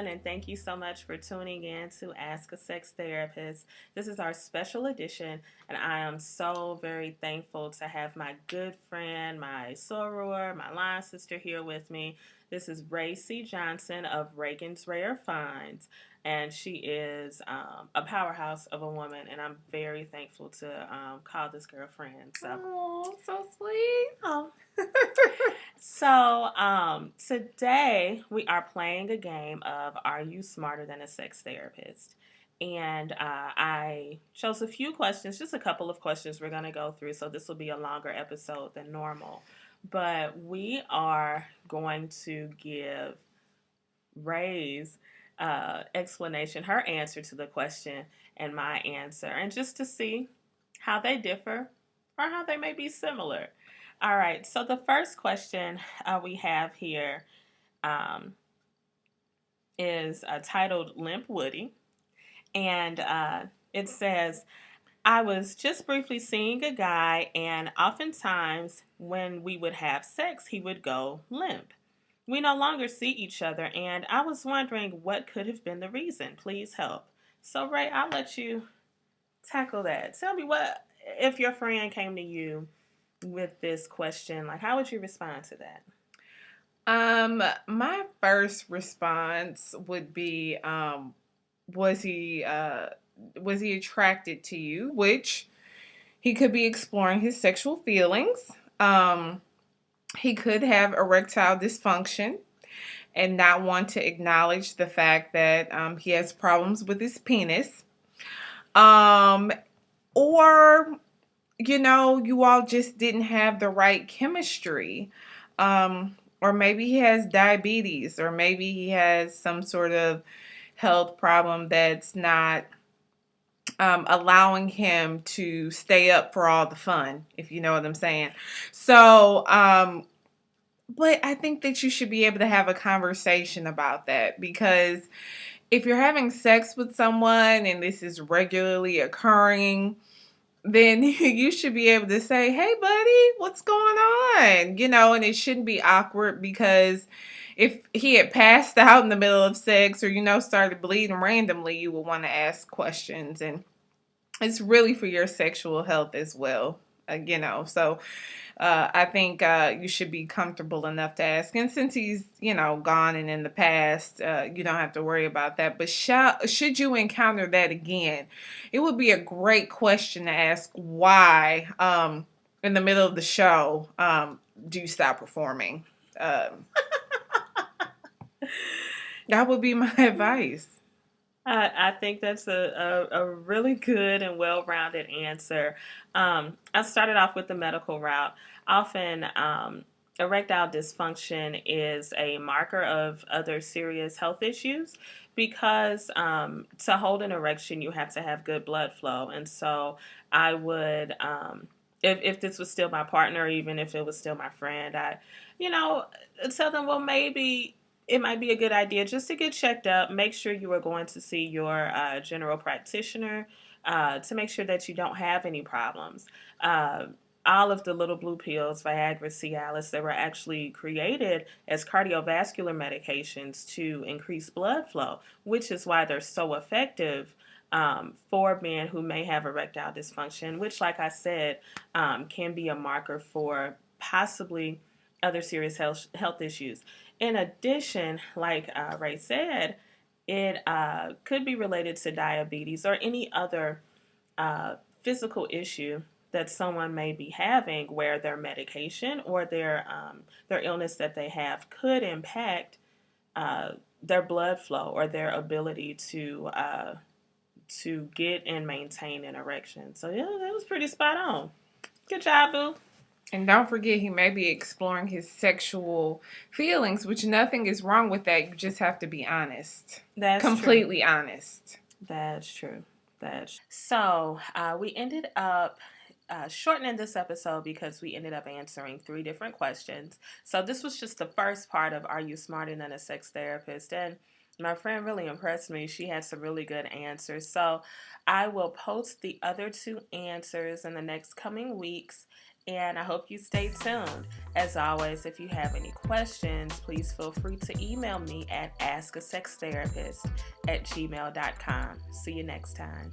everyone, and thank you so much for tuning in to Ask a Sex Therapist. This is our special edition, and I am so very thankful to have my good friend, my soror, my line sister here with me. This is Racy Johnson of Raegan's Rare Finds, and she is a powerhouse of a woman, and I'm very thankful to call this girl friend. Oh, so sweet. Oh. So, today we are playing a game of Are You Smarter Than a Sex Therapist? And I chose a few questions, just a couple of questions we're going to go through. So, this will be a longer episode than normal. But we are going to give Ray's explanation, her answer to the question, and my answer, and just to see how they differ or how they may be similar. All right, so the first question we have here um, is titled Limp Woody, and it says, I was just briefly seeing a guy, and oftentimes when we would have sex, he would go limp. We no longer see each other, and I was wondering what could have been the reason. Please help. So, Ray, I'll let you tackle that. Tell me what, if your friend came to you with this question, like, how would you respond to that? My first response would be, was he attracted to you? Which he could be exploring his sexual feelings. He could have erectile dysfunction and not want to acknowledge the fact that he has problems with his penis. Um, or you all just didn't have the right chemistry. Or maybe he has diabetes, or maybe he has some sort of health problem that's not allowing him to stay up for all the fun, if you know what I'm saying. So, but I think that you should be able to have a conversation about that, because if you're having sex with someone and this is regularly occurring, then you should be able to say, hey, buddy, what's going on? And it shouldn't be awkward, because if he had passed out in the middle of sex, or, started bleeding randomly, you would want to ask questions. And it's really for your sexual health as well. So I think you should be comfortable enough to ask. And since he's, gone and in the past, you don't have to worry about that. But should you encounter that again, it would be a great question to ask why, in the middle of the show, do you stop performing? That would be my advice. I think that's a really good and well rounded answer. I started off with the medical route. Often, erectile dysfunction is a marker of other serious health issues because to hold an erection, you have to have good blood flow. And so, I would, if this was still my partner, or even if it was still my friend, you know, tell them, well, maybe it might be a good idea just to get checked up. Make sure you are going to see your general practitioner to make sure that you don't have any problems. Uh, all of the little blue pills, Viagra, Cialis, they were actually created as cardiovascular medications to increase blood flow, which is why they're so effective for men who may have erectile dysfunction, which, like I said, can be a marker for possibly other serious health issues. In addition, like Ray said, it could be related to diabetes or any other physical issue that someone may be having, where their medication or their illness that they have could impact uh, their blood flow or their ability to get and maintain an erection. So yeah, that was pretty spot on. Good job, boo. And don't forget, he may be exploring his sexual feelings, which nothing is wrong with that. You just have to be honest. That's Completely true. honest. That's true. So. We ended up shortening this episode because we ended up answering three different questions. So this was just the first part of Are You Smarter Than a Sex Therapist? And my friend really impressed me. She had some really good answers. So I will post the other two answers in the next coming weeks and I hope you stay tuned. As always, if you have any questions, please feel free to email me at askasextherapist@gmail.com. See you next time.